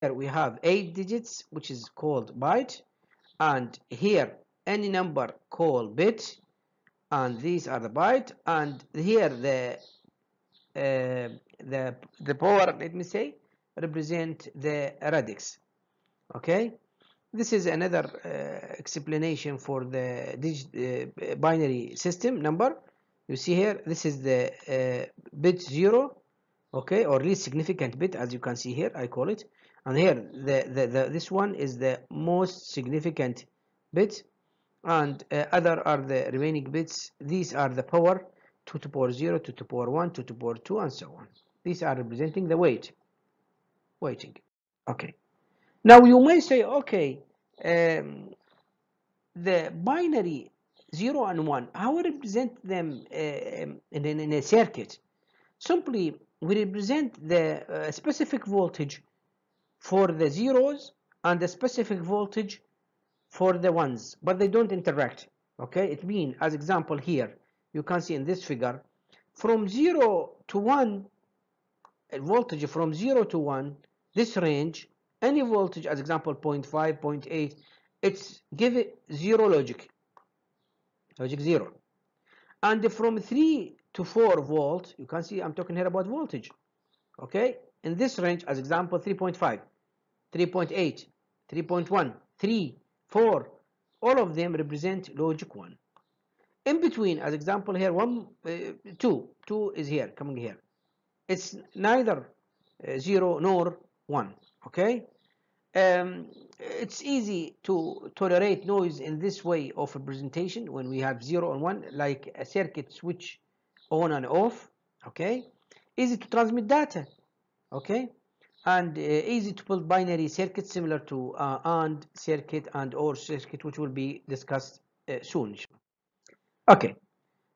here we have 8 digits, which is called byte, and here any number called bit, and these are the byte, and here the power, let me say, represent the radix. Okay, this is another explanation for the binary system number. You see here, this is the bit 0, okay, or least significant bit, as you can see here, I call it. And here this one is the most significant bit, and other are the remaining bits. These are the power 2 to the power 0, 2 to the power 1, 2 to the power 2, and so on. These are representing the weighting. Okay, now you may say, okay, the binary 0 and 1, how we represent them in a circuit? Simply, we represent the specific voltage for the zeros and the specific voltage for the ones, but they don't interact. Okay, it means, as example here, you can see in this figure, from 0 to 1, voltage from 0 to 1, this range, any voltage, as example 0.5, 0.8, it's give it 0 logic 0. And from 3 to 4 volt, you can see I'm talking here about voltage. Okay, in this range, as example 3.5, 3.8, 3.1, 3, 4, all of them represent logic 1. In between, as example here, 2 is here, coming here. It's neither 0 nor 1. Okay, it's easy to tolerate noise in this way of representation when we have 0 and 1, like a circuit switch on and off. Okay, easy to transmit data. Okay, and easy to build binary circuits similar to AND circuit and OR circuit, which will be discussed soon. Okay,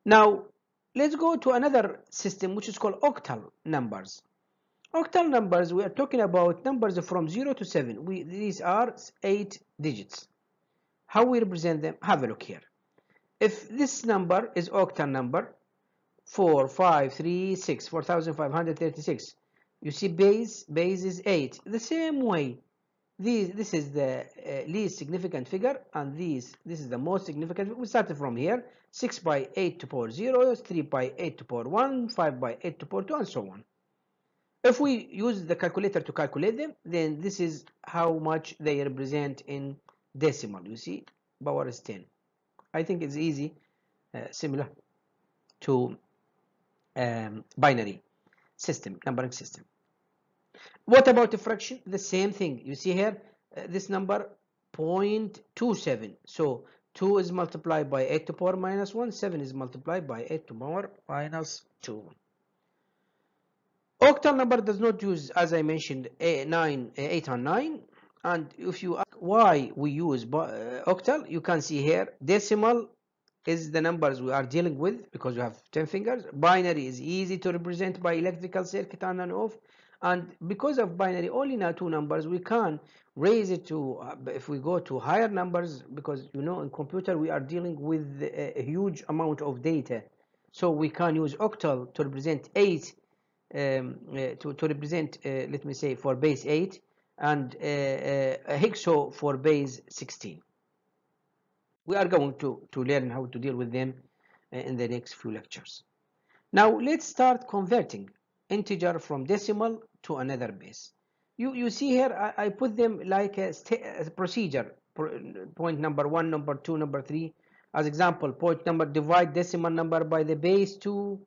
now let's go to another system which is called octal numbers. Octal numbers, we are talking about numbers from 0 to 7. These are 8 digits. How we represent them? Have a look here. If this number is octal number 4536, 4536, you see base is 8. The same way, this is the least significant figure, and this is the most significant. We started from here: 6 by 8 to the power 0, 3 by 8 to the power 1, 5 by 8 to the power 2, and so on. If we use the calculator to calculate them, then this is how much they represent in decimal. You see, power is 10. I think it's easy, similar to binary system, numbering system. What about the fraction? The same thing. You see here, this number 0.27. So 2 is multiplied by 8 to the power minus 1. 7 is multiplied by 8 to the power minus 2. Octal number does not use, as I mentioned, 8 and 9. And if you ask why we use octal, you can see here decimal is the numbers we are dealing with because we have 10 fingers. Binary is easy to represent by electrical circuit on and off. And because of binary only now 2 numbers, we can raise it to, if we go to higher numbers, because you know in computer we are dealing with a huge amount of data. So we can use octal to represent 8, to represent, let me say, for base 8, and a hexo for base 16. We are going to learn how to deal with them in the next few lectures. Now let's start converting integer from decimal to another base. You see here, I put them like a procedure. Point number 1, number 2, number 3. As example, point number, divide decimal number by the base 2,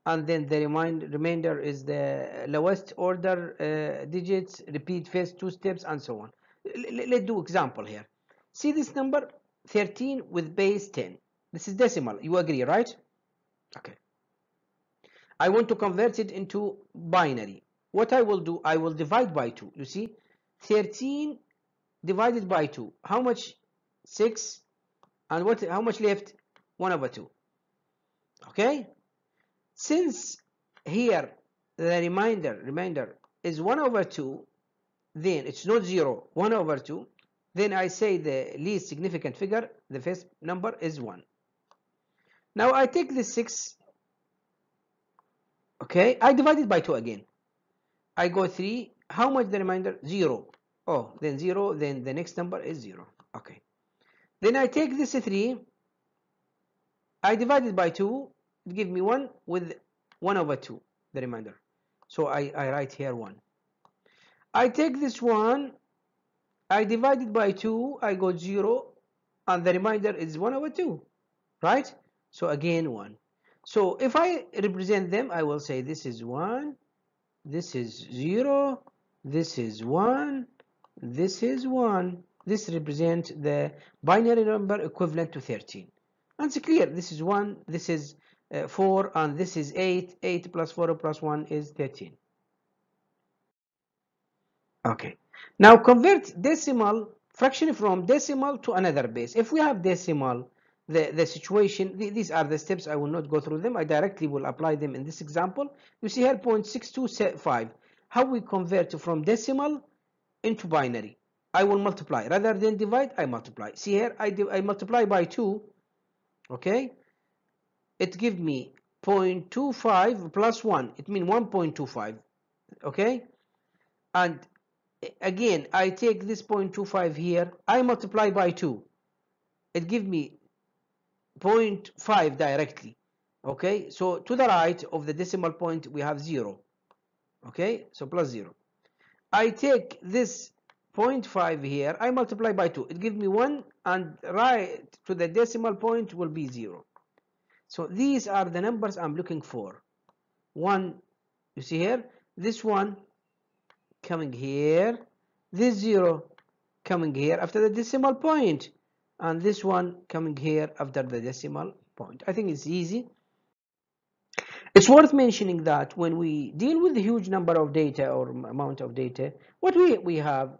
and then the remainder is the lowest order digits. Repeat first 2 steps, and so on. Let's do example here. See this number 13 with base 10. This is decimal. You agree, right? Okay. I want to convert it into binary. What I will do, I will divide by 2. You see, 13 divided by 2. How much? 6. And how much left? 1 over 2. Okay? Since here the remainder is 1 over 2, then it's not 0, 1 over 2. Then I say the least significant figure, the first number is 1. Now I take this 6. Okay, I divide it by 2 again. I go 3. How much the remainder? 0. Oh, then 0, then the next number is 0. Okay. Then I take this 3, I divide it by 2, it gives me 1 with 1 over 2, the remainder. So I write here 1. I take this 1, I divide it by 2, I got 0, and the remainder is 1 over 2, right? So again 1. So if I represent them, I will say this is 1, this is 0, this is 1, this is 1. This represents the binary number equivalent to 13. And it's clear, this is 1, this is 4, and this is 8. 8 plus 4 plus 1 is 13. Okay. Now convert decimal fraction from decimal to another base. If we have decimal, the situation, these are the steps. I will not go through them. I directly will apply them in this example. You see here 0.625. How we convert from decimal into binary. I will multiply. Rather than divide, I multiply. See here, I multiply by 2. Okay. It gives me 0.25 plus 1. It means 1.25. Okay. And again, I take this 0.25 here, I multiply by 2. It gives me 0.5 directly. Okay, so to the right of the decimal point, we have 0. Okay, so plus 0. I take this 0.5 here, I multiply by 2. It gives me 1, and right to the decimal point will be 0. So these are the numbers I'm looking for. 1, you see here, this one coming here, this 0 coming here after the decimal point, and this one coming here after the decimal point. I think it's easy. It's worth mentioning that when we deal with a huge number of data or amount of data, what we have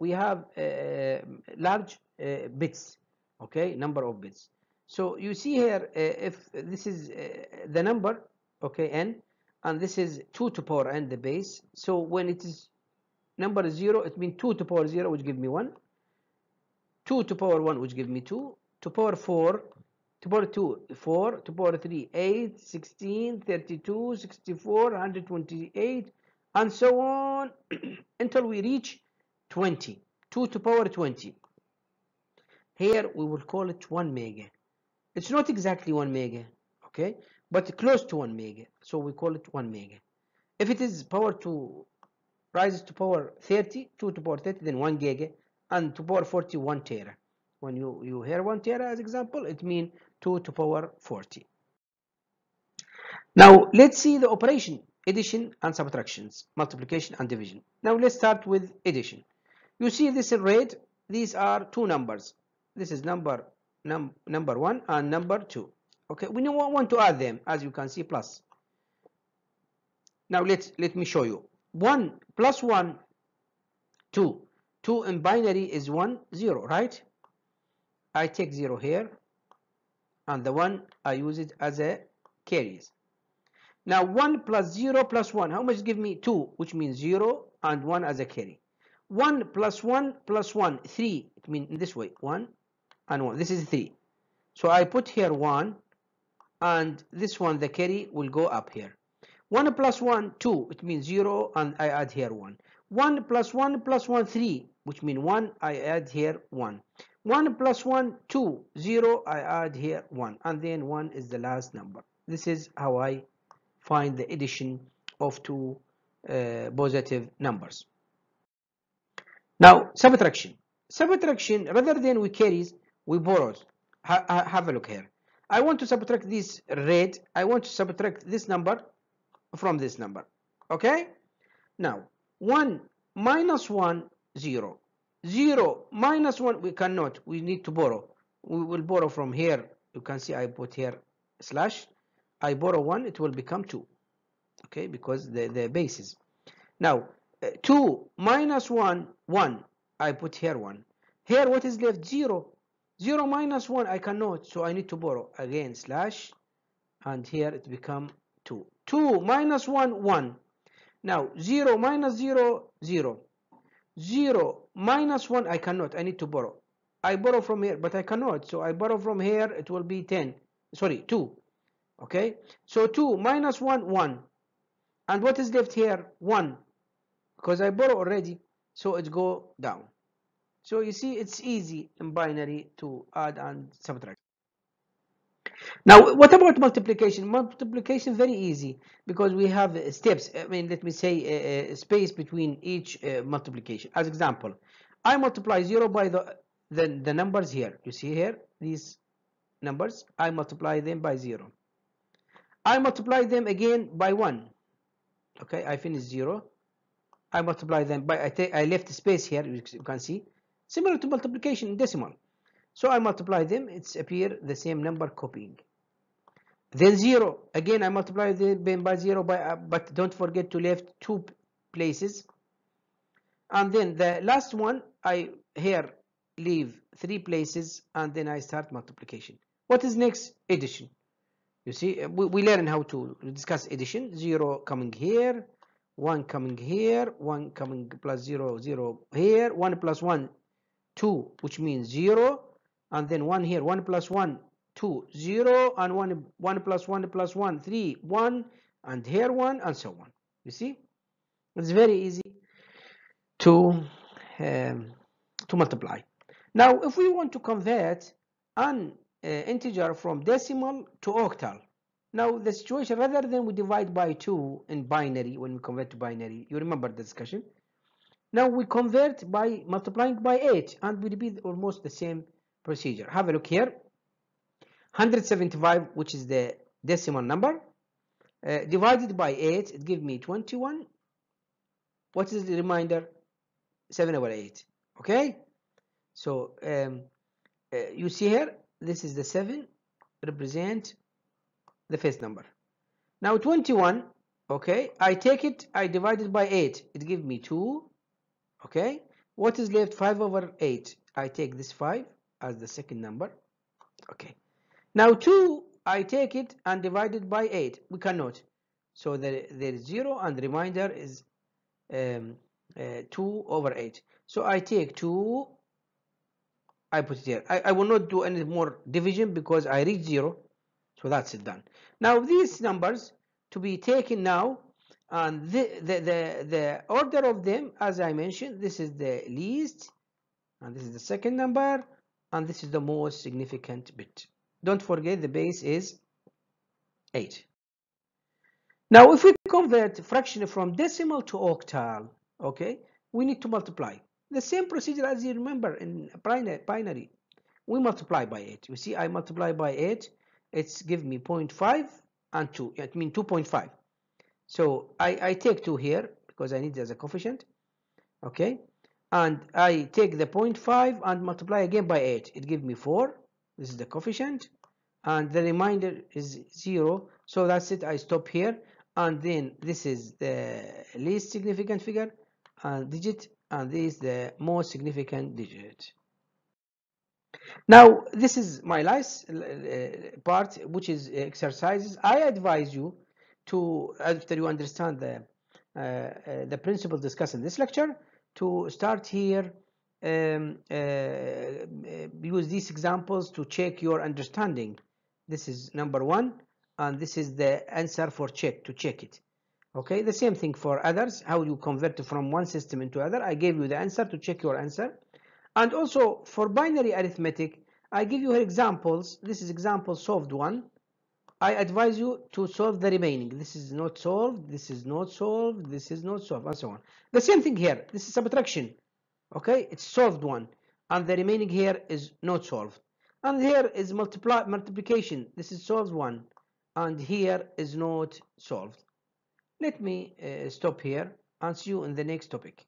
large bits, okay, number of bits. So you see here, if this is the number, okay, n, and this is 2 to power n, the base. So when it is number 0, it means 2 to power 0, which give me 1. 2 to power 1, which give me 2. To power 4, to power 2, 4. To power 3, 8, 16, 32, 64, 128, and so on until we reach 20. 2 to power 20. Here we will call it 1 mega. It's not exactly 1 mega, okay, but close to 1 mega. So we call it 1 mega. If it is power 2 rises to power 30, 2 to power 30, then 1 giga, and to power 40, 1 tera. When you hear 1 tera as example, it means 2 to power 40. Now let's see the operation, addition and subtractions, multiplication and division. Now let's start with addition. You see this in red, these are two numbers. This is number 1 and number 2. Okay, we don't want to add them, as you can see, plus. Now let me show you. 1 plus 1, 2. 2 in binary is 1, 0, right? I take 0 here, and the 1, I use it as a carries. Now 1 plus 0 plus 1, how much give me? 2, which means 0 and 1 as a carry. 1 plus 1 plus 1, 3, it means in this way, 1 and 1. This is 3. So I put here 1, and this one, the carry, will go up here. 1 plus 1, 2, it means 0, and I add here 1. 1 plus 1 plus 1, 3, which means 1, I add here 1. 1 plus 1, 2, 0, I add here 1, and then 1 is the last number. This is how I find the addition of two positive numbers. Now, subtraction. Subtraction, rather than we carries, we borrows. Have a look here. I want to subtract this red. I want to subtract this number from this number. Okay? Now, 1 minus 1, 0. 0 minus 1, we cannot. We need to borrow. We will borrow from here. You can see I put here slash. I borrow 1, it will become 2. Okay, because the bases. Now, 2 minus 1, 1. I put here 1. Here, what is left? 0. 0 minus 1, I cannot. So I need to borrow. Again, slash. And here it become 2. 2 minus 1, 1. Now, 0 minus 0, 0. 0 minus 1, I cannot. I need to borrow. I borrow from here, but I cannot. So I borrow from here, it will be 10. Sorry, 2. Okay? So 2 minus 1, 1. And what is left here? 1. Because I borrow already, so it go down. So you see, it's easy in binary to add and subtract. Now, what about multiplication? Multiplication very easy because we have steps. I mean, let me say a space between each multiplication. As example, I multiply 0 by the numbers here. You see here these numbers. I multiply them by 0. I multiply them again by 1. Okay, I finish 0. I multiply them by I left space here. You can see similar to multiplication in decimal. So I multiply them. It's appear the same number copying. Then 0 again, I multiply them by 0 but don't forget to left 2 places, and then the last one I here leave 3 places, and then I start multiplication. What is next? Addition. You see, we learn how to discuss addition. 0 coming here, 1 coming here, 1 coming plus 0, 0 here, 1 plus 1, 2, which means 0, and then 1 here, 1 plus 1, 2, 0, and 1 plus 1 plus 1, 3, 1, and here 1, and so on. You see, it's very easy to multiply. Now, if we want to convert an integer from decimal to octal, now the situation, rather than we divide by 2 in binary, when we convert to binary, you remember the discussion. Now we convert by multiplying by 8, and we repeat almost the same procedure. Have a look here. 175, which is the decimal number, divided by 8, it gives me 21. What is the remainder? 7 over 8. Okay? So you see here, this is the 7, represent the first number. Now 21, okay, I take it, I divide it by 8, it gives me 2. Okay, what is left? 5 over 8. I take this 5 as the second number. Okay, now 2, I take it and divide it by 8. We cannot. So there is 0, and the remainder is 2 over 8. So I take 2, I put it here. I will not do any more division because I reach 0. So that's it, done. Now these numbers to be taken now, and the order of them, as I mentioned, this is the least, and this is the second number, and this is the most significant bit. Don't forget the base is 8. Now if we convert fraction from decimal to octal, okay, we need to multiply. The same procedure as you remember in binary. We multiply by 8. You see, I multiply by 8. It's give me 0.5 and 2. It means 2.5. So I take 2 here because I need it as a coefficient. Okay, and I take the 0.5 and multiply again by 8. It gives me 4. This is the coefficient, and the remainder is 0. So that's it. I stop here, and then this is the least significant figure and digit, and this is the most significant digit. Now this is my last part, which is exercises. I advise you to, after you understand the principle discussed in this lecture, to start here, use these examples to check your understanding. This is number 1, and this is the answer for to check it. Okay, the same thing for others, how you convert from one system into other. I gave you the answer to check your answer. And also for binary arithmetic, I give you examples. This is example solved 1. I advise you to solve the remaining. This is not solved, this is not solved, this is not solved, and so on. The same thing here. This is subtraction. Okay, it's solved 1, and the remaining here is not solved. And here is multiplication. This is solved 1, and here is not solved. Let me stop here and see you in the next topic.